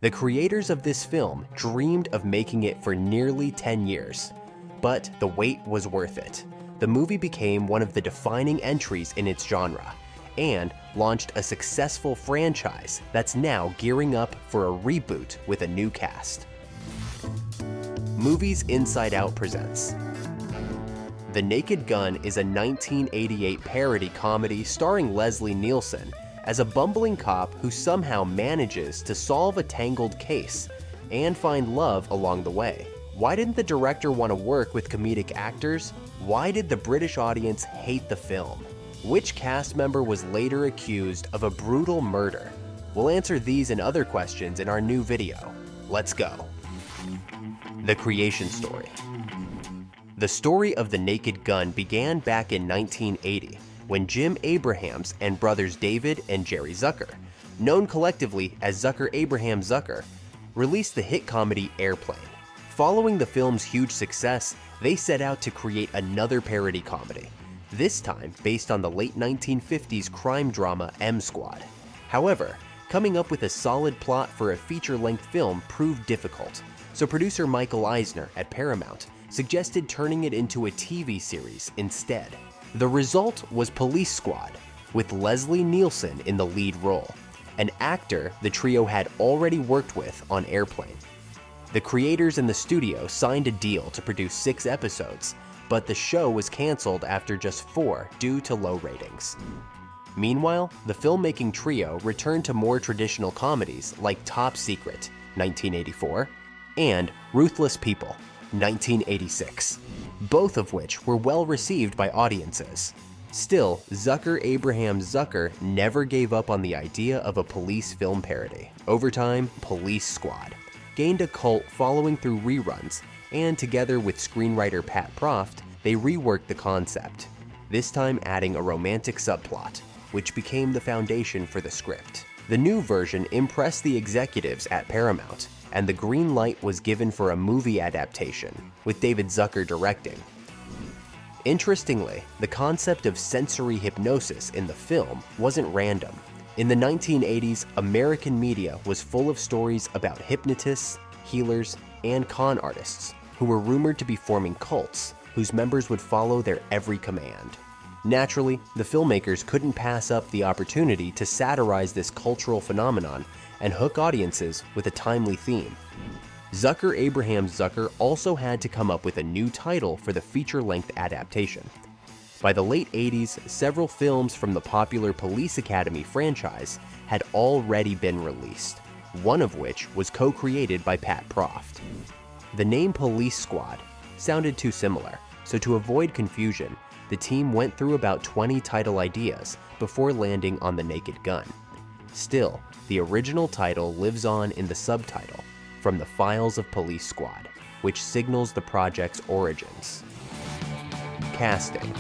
The creators of this film dreamed of making it for nearly 10 years, but the wait was worth it. The movie became one of the defining entries in its genre and launched a successful franchise that's now gearing up for a reboot with a new cast. Movies Inside Out presents The Naked Gun is a 1988 parody comedy starring Leslie Nielsen as a bumbling cop who somehow manages to solve a tangled case and find love along the way. Why didn't the director want to work with comedic actors? Why did the British audience hate the film? Which cast member was later accused of a brutal murder? We'll answer these and other questions in our new video. Let's go. The creation story. The story of The Naked Gun began back in 1980 when Jim Abrahams and brothers David and Jerry Zucker, known collectively as Zucker Abraham Zucker, released the hit comedy Airplane. Following the film's huge success, they set out to create another parody comedy, this time based on the late 1950s crime drama M Squad. However, coming up with a solid plot for a feature-length film proved difficult, so producer Michael Eisner at Paramount suggested turning it into a TV series instead. The result was Police Squad, with Leslie Nielsen in the lead role, an actor the trio had already worked with on Airplane. The creators and the studio signed a deal to produce 6 episodes, but the show was canceled after just 4 due to low ratings. Meanwhile, the filmmaking trio returned to more traditional comedies like Top Secret, 1984, and Ruthless People, 1986, both of which were well received by audiences. Still, Zucker Abraham Zucker never gave up on the idea of a police film parody. Over time, Police Squad gained a cult following through reruns, and together with screenwriter Pat Proft, they reworked the concept, this time adding a romantic subplot, which became the foundation for the script. The new version impressed the executives at Paramount, and the green light was given for a movie adaptation, with David Zucker directing. Interestingly, the concept of sensory hypnosis in the film wasn't random. In the 1980s, American media was full of stories about hypnotists, healers, and con artists who were rumored to be forming cults whose members would follow their every command. Naturally, the filmmakers couldn't pass up the opportunity to satirize this cultural phenomenon and hook audiences with a timely theme. Zucker Abraham Zucker also had to come up with a new title for the feature-length adaptation. By the late 80s, several films from the popular Police Academy franchise had already been released, one of which was co-created by Pat Proft. The name Police Squad sounded too similar, so to avoid confusion, the team went through about 20 title ideas before landing on The Naked Gun. Still, the original title lives on in the subtitle, From the Files of Police Squad, which signals the project's origins. Casting.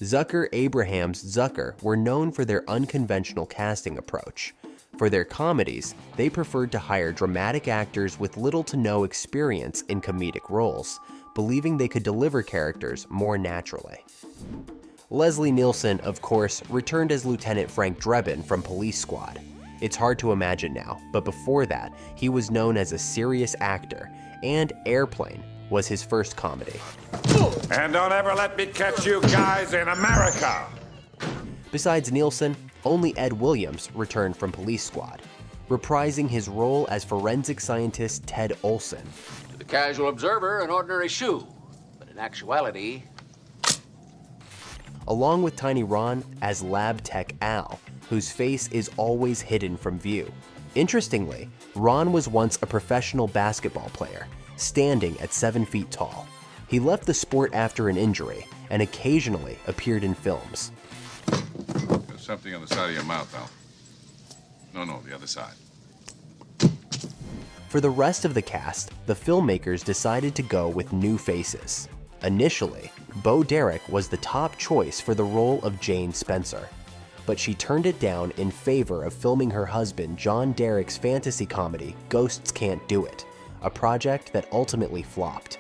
Zucker Abrahams Zucker were known for their unconventional casting approach. For their comedies, they preferred to hire dramatic actors with little to no experience in comedic roles, believing they could deliver characters more naturally. Leslie Nielsen, of course, returned as Lieutenant Frank Drebin from Police Squad. It's hard to imagine now, but before that, he was known as a serious actor, and Airplane was his first comedy. And don't ever let me catch you guys in America! Besides Nielsen, only Ed Williams returned from Police Squad, reprising his role as forensic scientist Ted Olson. To the casual observer, an ordinary shoe, but in actuality... Along with Tiny Ron as Lab Tech Al, whose face is always hidden from view. Interestingly, Ron was once a professional basketball player, standing at 7 feet tall. He left the sport after an injury and occasionally appeared in films. There's something on the side of your mouth, Al. No, the other side. For the rest of the cast, the filmmakers decided to go with new faces. Initially, Bo Derek was the top choice for the role of Jane Spencer, but she turned it down in favor of filming her husband John Derek's fantasy comedy Ghosts Can't Do It, a project that ultimately flopped.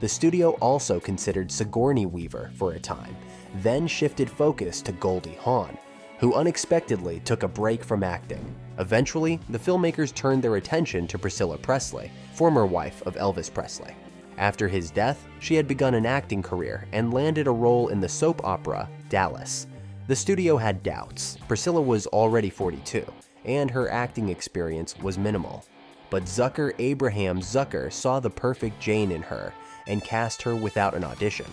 The studio also considered Sigourney Weaver for a time, then shifted focus to Goldie Hawn, who unexpectedly took a break from acting. Eventually, the filmmakers turned their attention to Priscilla Presley, former wife of Elvis Presley. After his death, she had begun an acting career and landed a role in the soap opera Dallas. The studio had doubts. Priscilla was already 42, and her acting experience was minimal. But Zucker Abraham Zucker saw the perfect Jane in her and cast her without an audition.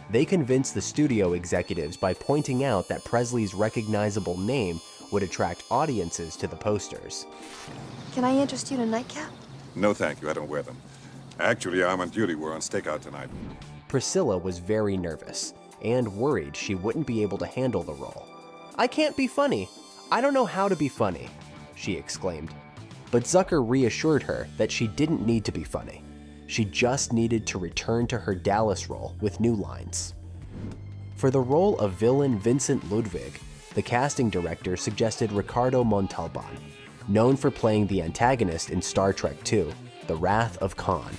They convinced the studio executives by pointing out that Presley's recognizable name would attract audiences to the posters. Can I interest you in a nightcap? No, thank you. I don't wear them. Actually, I'm on duty. We're on stakeout tonight. Priscilla was very nervous and worried she wouldn't be able to handle the role. "I can't be funny. I don't know how to be funny," she exclaimed. But Zucker reassured her that she didn't need to be funny. She just needed to return to her Dallas role with new lines. For the role of villain Vincent Ludwig, the casting director suggested Ricardo Montalban, known for playing the antagonist in Star Trek II, The Wrath of Khan.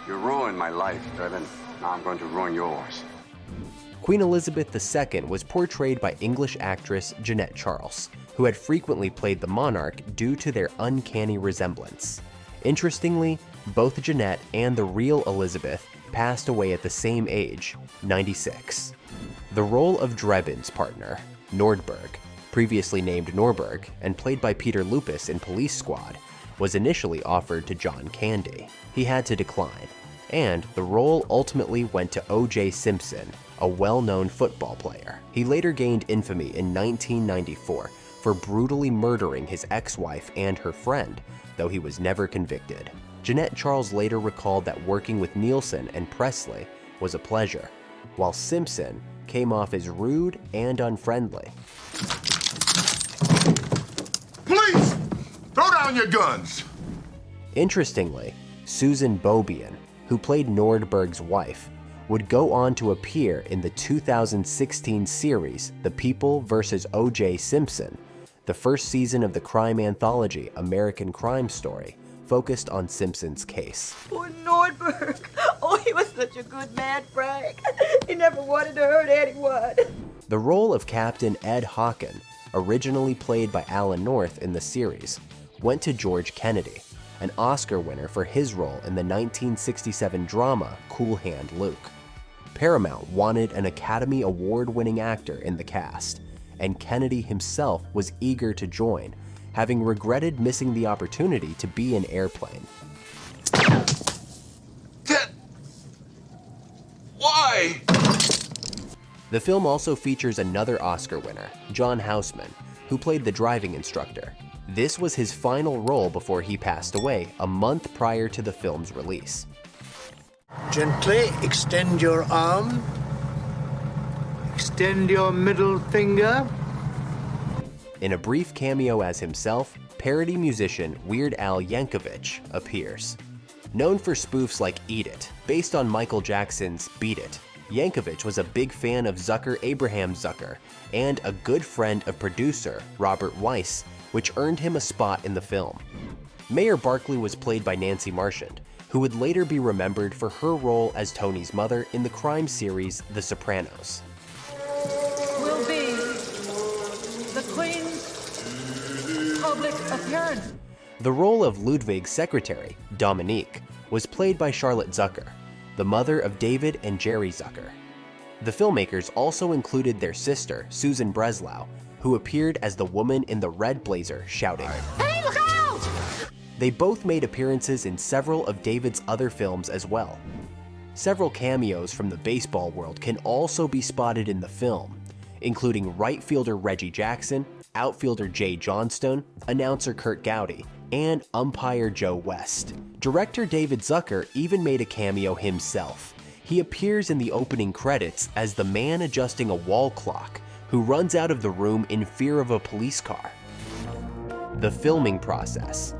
You ruined my life, Devin. Now I'm going to ruin yours. Queen Elizabeth II was portrayed by English actress Jeanette Charles, who had frequently played the monarch due to their uncanny resemblance. Interestingly, both Jeanette and the real Elizabeth passed away at the same age, 96. The role of Drebin's partner, Nordberg, previously named Norberg and played by Peter Lupus in Police Squad, was initially offered to John Candy. He had to decline, and the role ultimately went to O.J. Simpson, a well-known football player. He later gained infamy in 1994 for brutally murdering his ex-wife and her friend, though he was never convicted. Jeanette Charles later recalled that working with Nielsen and Presley was a pleasure, while Simpson came off as rude and unfriendly. Police! Throw down your guns! Interestingly, Susan Beaubien, who played Nordberg's wife, would go on to appear in the 2016 series The People vs. O.J. Simpson, the first season of the crime anthology American Crime Story, focused on Simpson's case. Poor Nordberg. Oh, he was such a good man, Frank. He never wanted to hurt anyone. The role of Captain Ed Hawken, originally played by Alan North in the series, went to George Kennedy, an Oscar winner for his role in the 1967 drama Cool Hand Luke. Paramount wanted an Academy Award-winning actor in the cast, and Kennedy himself was eager to join, having regretted missing the opportunity to be in Airplane. Why? The film also features another Oscar winner, John Houseman, who played the driving instructor. This was his final role before he passed away a month prior to the film's release. Gently extend your arm. Extend your middle finger. In a brief cameo as himself, parody musician Weird Al Yankovic appears. Known for spoofs like Eat It, based on Michael Jackson's Beat It, Yankovic was a big fan of Zucker Abraham Zucker and a good friend of producer Robert Weiss, which earned him a spot in the film. Mayor Barkley was played by Nancy Marchand, who would later be remembered for her role as Tony's mother in the crime series The Sopranos. Will be the Queen's public appearance. The role of Ludwig's secretary, Dominique, was played by Charlotte Zucker, the mother of David and Jerry Zucker. The filmmakers also included their sister, Susan Breslau, who appeared as the woman in the red blazer shouting, "Hey, look out!" They both made appearances in several of David's other films as well. Several cameos from the baseball world can also be spotted in the film, including right fielder Reggie Jackson, outfielder Jay Johnstone, announcer Kurt Gowdy, and umpire Joe West. Director David Zucker even made a cameo himself. He appears in the opening credits as the man adjusting a wall clock who runs out of the room in fear of a police car. The filming process.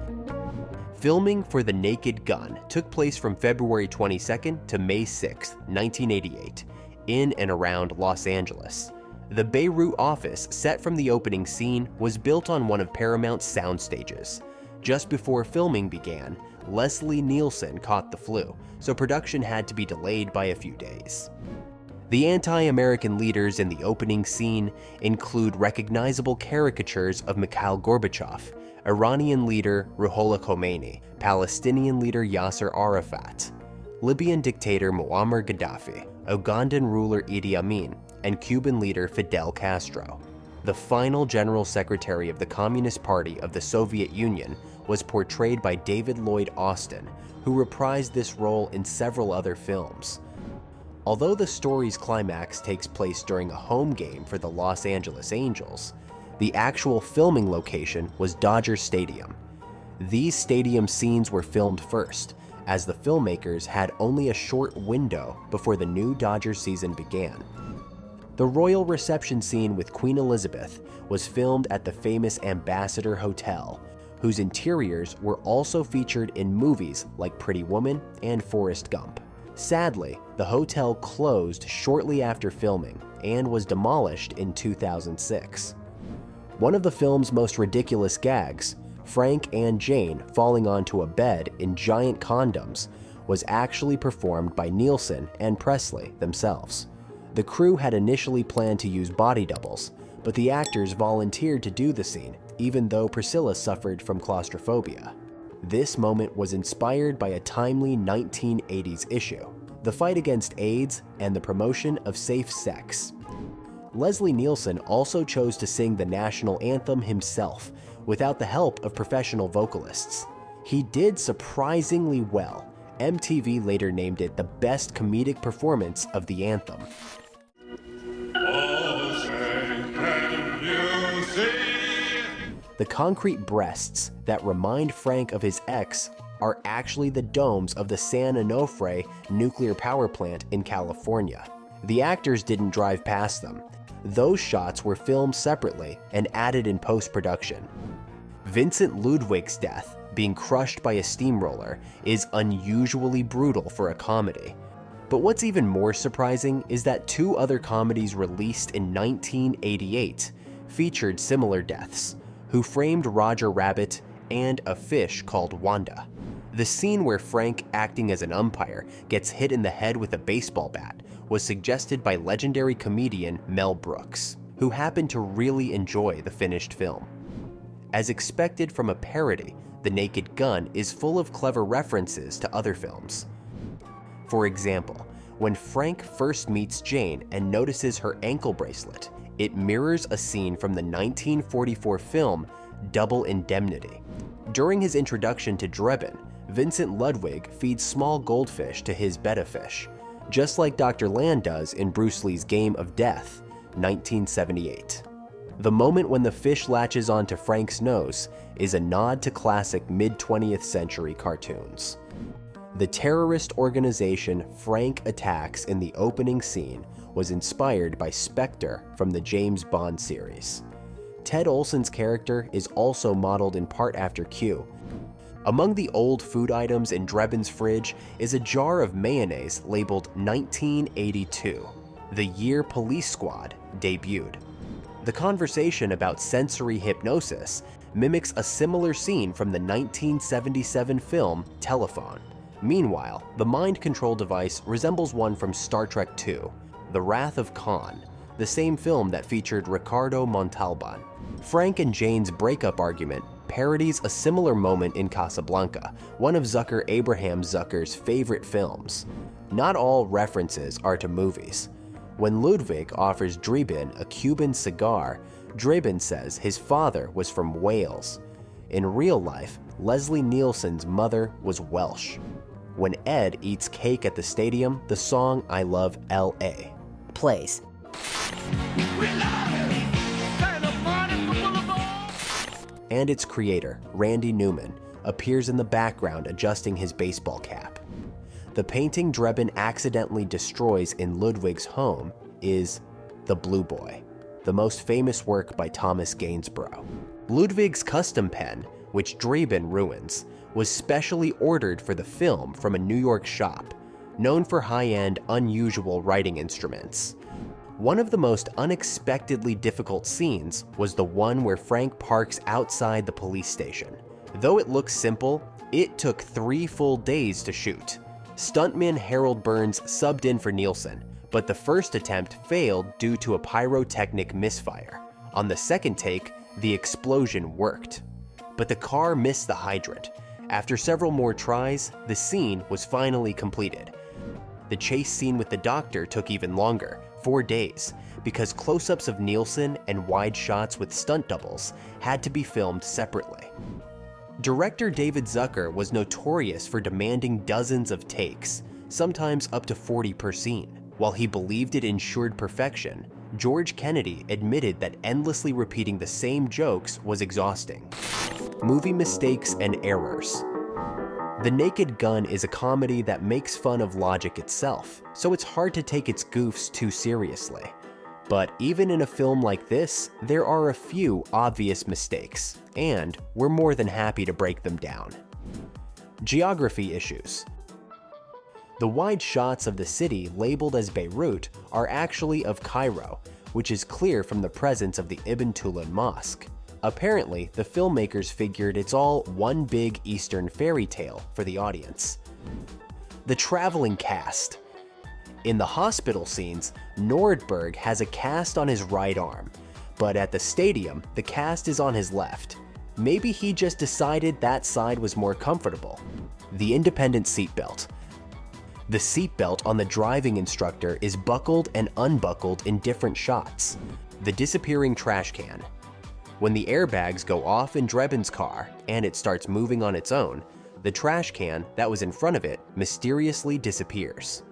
Filming for The Naked Gun took place from February 22nd to May 6, 1988, in and around Los Angeles. The Beirut office set from the opening scene was built on one of Paramount's sound stages. Just before filming began, Leslie Nielsen caught the flu, so production had to be delayed by a few days. The anti-American leaders in the opening scene include recognizable caricatures of Mikhail Gorbachev, Iranian leader Ruhollah Khomeini, Palestinian leader Yasser Arafat, Libyan dictator Muammar Gaddafi, Ugandan ruler Idi Amin, and Cuban leader Fidel Castro. The final General Secretary of the Communist Party of the Soviet Union was portrayed by David Lloyd Austin, who reprised this role in several other films. Although the story's climax takes place during a home game for the Los Angeles Angels, the actual filming location was Dodger Stadium. These stadium scenes were filmed first, as the filmmakers had only a short window before the new Dodgers season began. The royal reception scene with Queen Elizabeth was filmed at the famous Ambassador Hotel, whose interiors were also featured in movies like Pretty Woman and Forrest Gump. Sadly, the hotel closed shortly after filming and was demolished in 2006. One of the film's most ridiculous gags, Frank and Jane falling onto a bed in giant condoms, was actually performed by Nielsen and Presley themselves. The crew had initially planned to use body doubles, but the actors volunteered to do the scene, even though Priscilla suffered from claustrophobia. This moment was inspired by a timely 1980s issue, the fight against AIDS and the promotion of safe sex. Leslie Nielsen also chose to sing the national anthem himself, without the help of professional vocalists. He did surprisingly well. MTV later named it the best comedic performance of the anthem. The concrete breasts that remind Frank of his ex are actually the domes of the San Onofre nuclear power plant in California. The actors didn't drive past them. Those shots were filmed separately and added in post-production. Vincent Ludwig's death, being crushed by a steamroller, is unusually brutal for a comedy. But what's even more surprising is that two other comedies released in 1988 featured similar deaths: Who Framed Roger Rabbit and A Fish Called Wanda. The scene where Frank, acting as an umpire, gets hit in the head with a baseball bat was suggested by legendary comedian Mel Brooks, who happened to really enjoy the finished film. As expected from a parody, The Naked Gun is full of clever references to other films. For example, when Frank first meets Jane and notices her ankle bracelet, it mirrors a scene from the 1944 film Double Indemnity. During his introduction to Drebin, Vincent Ludwig feeds small goldfish to his betta fish, just like Dr. Land does in Bruce Lee's Game of Death, 1978. The moment when the fish latches onto Frank's nose is a nod to classic mid-20th century cartoons. The terrorist organization Frank attacks in the opening scene was inspired by Spectre from the James Bond series. Ted Olson's character is also modeled in part after Q. Among the old food items in Drebin's fridge is a jar of mayonnaise labeled 1982, the year Police Squad debuted. The conversation about sensory hypnosis mimics a similar scene from the 1977 film Telephone. Meanwhile, the mind control device resembles one from Star Trek II, The Wrath of Khan, the same film that featured Ricardo Montalban. Frank and Jane's breakup argument parodies a similar moment in Casablanca, one of Zucker Abraham Zucker's favorite films. Not all references are to movies. When Ludwig offers Drebin a Cuban cigar, Drebin says his father was from Wales. In real life, Leslie Nielsen's mother was Welsh. When Ed eats cake at the stadium, the song I Love L.A. plays. And its creator, Randy Newman, appears in the background adjusting his baseball cap. The painting Drebin accidentally destroys in Ludwig's home is The Blue Boy, the most famous work by Thomas Gainsborough. Ludwig's custom pen, which Drebin ruins, was specially ordered for the film from a New York shop, known for high-end, unusual writing instruments. One of the most unexpectedly difficult scenes was the one where Frank parks outside the police station. Though it looks simple, it took 3 full days to shoot. Stuntman Harold Burns subbed in for Nielsen, but the first attempt failed due to a pyrotechnic misfire. On the second take, the explosion worked, but the car missed the hydrant. After several more tries, the scene was finally completed. The chase scene with the doctor took even longer, 4 days, because close-ups of Nielsen and wide shots with stunt doubles had to be filmed separately. Director David Zucker was notorious for demanding dozens of takes, sometimes up to 40 per scene. While he believed it ensured perfection, George Kennedy admitted that endlessly repeating the same jokes was exhausting. Movie mistakes and errors. The Naked Gun is a comedy that makes fun of logic itself, so it's hard to take its goofs too seriously. But even in a film like this, there are a few obvious mistakes, and we're more than happy to break them down. Geography issues. The wide shots of the city labeled as Beirut are actually of Cairo, which is clear from the presence of the Ibn Tulun Mosque. Apparently, the filmmakers figured it's all one big Eastern fairy tale for the audience. The traveling cast. In the hospital scenes, Nordberg has a cast on his right arm, but at the stadium, the cast is on his left. Maybe he just decided that side was more comfortable. The independent seatbelt. The seatbelt on the driving instructor is buckled and unbuckled in different shots. The disappearing trash can. When the airbags go off in Drebin's car and it starts moving on its own, the trash can that was in front of it mysteriously disappears.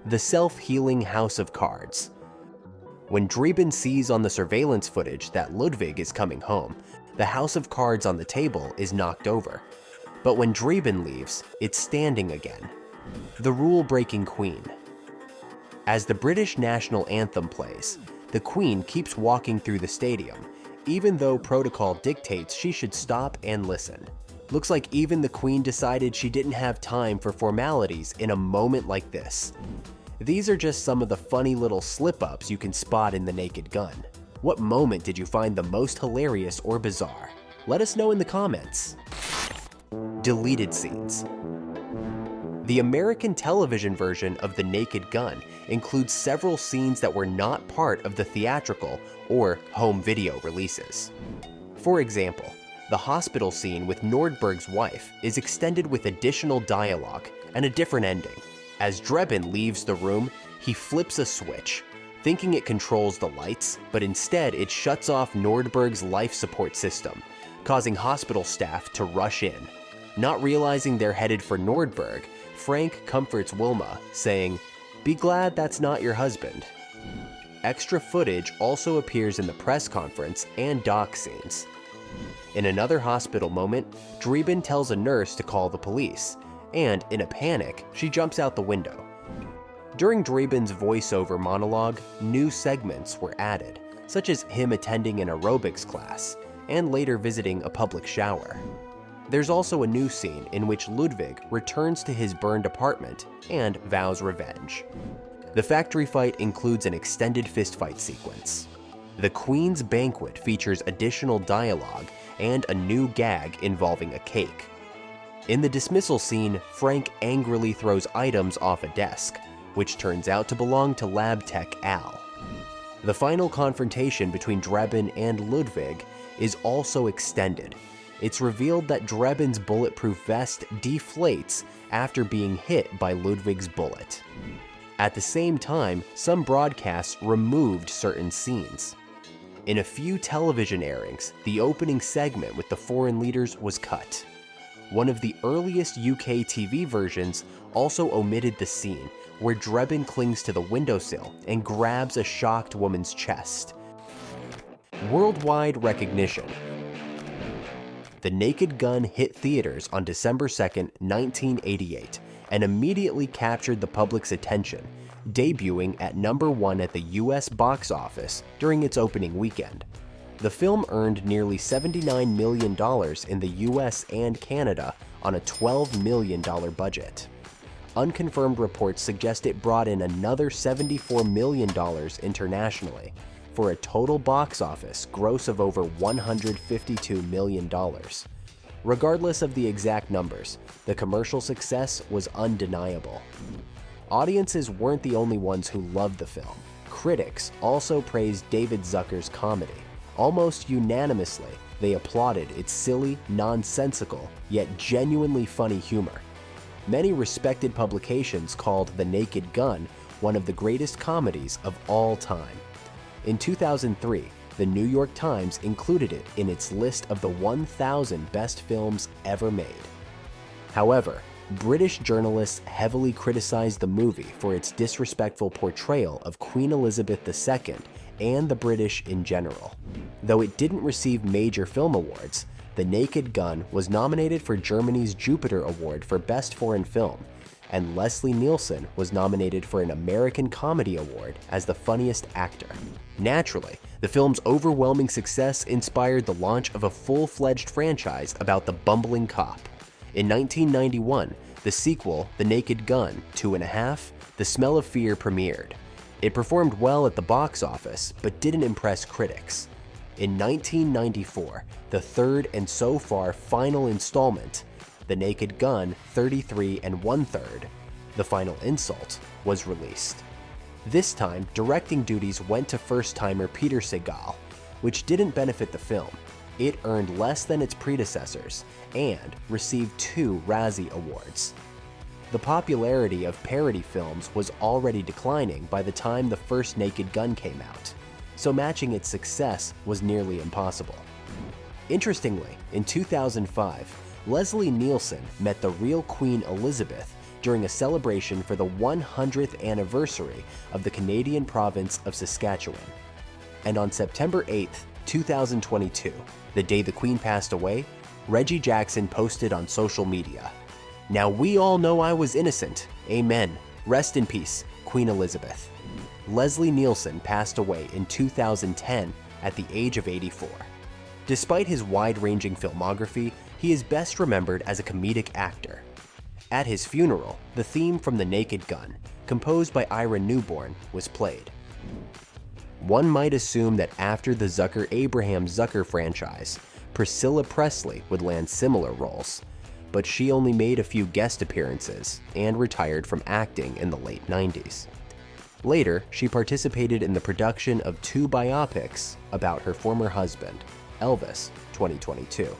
The self-healing house of cards. When Drebin sees on the surveillance footage that Ludwig is coming home, the house of cards on the table is knocked over. But when Drebin leaves, it's standing again. The rule-breaking Queen. As the British national anthem plays, the Queen keeps walking through the stadium, even though protocol dictates she should stop and listen. Looks like even the Queen decided she didn't have time for formalities in a moment like this. These are just some of the funny little slip-ups you can spot in The Naked Gun. What moment did you find the most hilarious or bizarre? Let us know in the comments. Deleted scenes. The American television version of The Naked Gun includes several scenes that were not part of the theatrical or home video releases. For example, the hospital scene with Nordberg's wife is extended with additional dialogue and a different ending. As Drebin leaves the room, he flips a switch, thinking it controls the lights, but instead it shuts off Nordberg's life support system, causing hospital staff to rush in. Not realizing they're headed for Nordberg, Frank comforts Wilma, saying, "Be glad that's not your husband." Extra footage also appears in the press conference and dock scenes. In another hospital moment, Drebin tells a nurse to call the police, and in a panic, she jumps out the window. During Drebin's voiceover monologue, new segments were added, such as him attending an aerobics class, and later visiting a public shower. There's also a new scene in which Ludwig returns to his burned apartment and vows revenge. The factory fight includes an extended fistfight sequence. The Queen's Banquet features additional dialogue and a new gag involving a cake. In the dismissal scene, Frank angrily throws items off a desk, which turns out to belong to lab tech Al. The final confrontation between Drebin and Ludwig is also extended. It's revealed that Drebin's bulletproof vest deflates after being hit by Ludwig's bullet. At the same time, some broadcasts removed certain scenes. In a few television airings, the opening segment with the foreign leaders was cut. One of the earliest UK TV versions also omitted the scene where Drebin clings to the windowsill and grabs a shocked woman's chest. Worldwide recognition. The Naked Gun hit theaters on December 2nd, 1988, and immediately captured the public's attention, debuting at #1 at the US box office during its opening weekend. The film earned nearly $79 million in the US and Canada on a $12 million budget. Unconfirmed reports suggest it brought in another $74 million internationally, for a total box office gross of over $152 million. Regardless of the exact numbers, the commercial success was undeniable. Audiences weren't the only ones who loved the film. Critics also praised David Zucker's comedy. Almost unanimously, they applauded its silly, nonsensical, yet genuinely funny humor. Many respected publications called The Naked Gun one of the greatest comedies of all time. In 2003, the New York Times included it in its list of the 1,000 best films ever made. However, British journalists heavily criticized the movie for its disrespectful portrayal of Queen Elizabeth II and the British in general. Though it didn't receive major film awards, The Naked Gun was nominated for Germany's Jupiter Award for Best Foreign Film, and Leslie Nielsen was nominated for an American Comedy Award as the funniest actor. Naturally, the film's overwhelming success inspired the launch of a full-fledged franchise about the bumbling cop. In 1991, the sequel, The Naked Gun 2½, The Smell of Fear premiered. It performed well at the box office, but didn't impress critics. In 1994, the third and so far final installment, The Naked Gun 33 1/3, The Final Insult, was released. This time, directing duties went to first-timer Peter Segal, which didn't benefit the film. It earned less than its predecessors and received 2 Razzie Awards. The popularity of parody films was already declining by the time the first Naked Gun came out, so matching its success was nearly impossible. Interestingly, in 2005, Leslie Nielsen met the real Queen Elizabeth during a celebration for the 100th anniversary of the Canadian province of Saskatchewan. And on September 8, 2022, the day the Queen passed away, Reggie Jackson posted on social media, "Now we all know I was innocent. Amen. Rest in peace, Queen Elizabeth." Leslie Nielsen passed away in 2010 at the age of 84. Despite his wide-ranging filmography, he is best remembered as a comedic actor. At his funeral, the theme from The Naked Gun, composed by Ira Newborn, was played. One might assume that after the Zucker-Abraham Zucker franchise, Priscilla Presley would land similar roles, but she only made a few guest appearances and retired from acting in the late 90s. Later, she participated in the production of 2 biopics about her former husband, Elvis, 2022,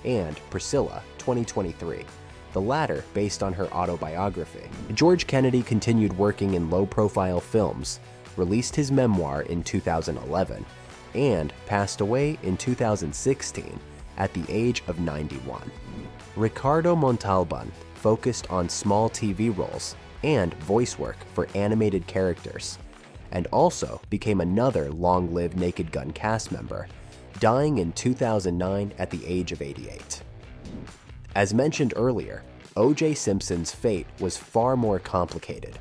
and Priscilla, 2023, the latter based on her autobiography. George Kennedy continued working in low-profile films, released his memoir in 2011, and passed away in 2016 at the age of 91. Ricardo Montalban focused on small TV roles and voice work for animated characters, and also became another long-lived Naked Gun cast member, dying in 2009 at the age of 88. As mentioned earlier, O.J. Simpson's fate was far more complicated.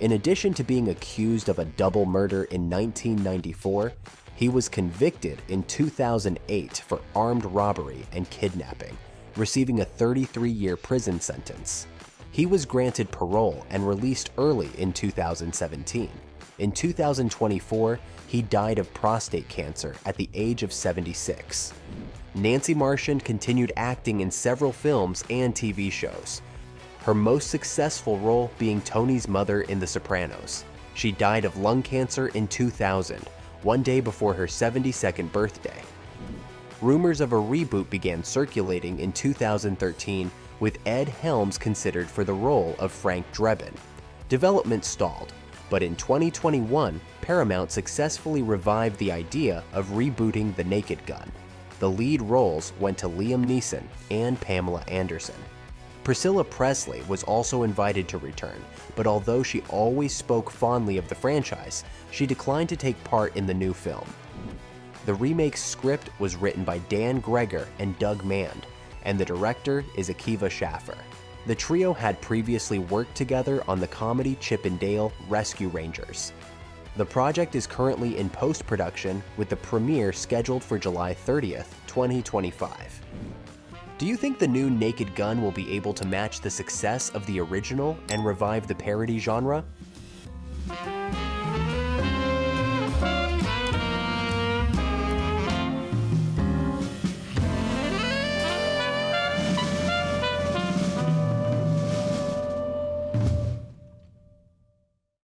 In addition to being accused of a double murder in 1994, he was convicted in 2008 for armed robbery and kidnapping, receiving a 33-year prison sentence. He was granted parole and released early in 2017. In 2024, he died of prostate cancer at the age of 76. Nancy Marchand continued acting in several films and TV shows, her most successful role being Tony's mother in The Sopranos. She died of lung cancer in 2000, one day before her 72nd birthday. Rumors of a reboot began circulating in 2013, with Ed Helms considered for the role of Frank Drebin. Development stalled, but in 2021, Paramount successfully revived the idea of rebooting The Naked Gun. The lead roles went to Liam Neeson and Pamela Anderson. Priscilla Presley was also invited to return, but although she always spoke fondly of the franchise, she declined to take part in the new film. The remake's script was written by Dan Greger and Doug Mand, and the director is Akiva Schaffer. The trio had previously worked together on the comedy Chip and Dale Rescue Rangers. The project is currently in post-production, with the premiere scheduled for July 30th, 2025. Do you think the new Naked Gun will be able to match the success of the original and revive the parody genre?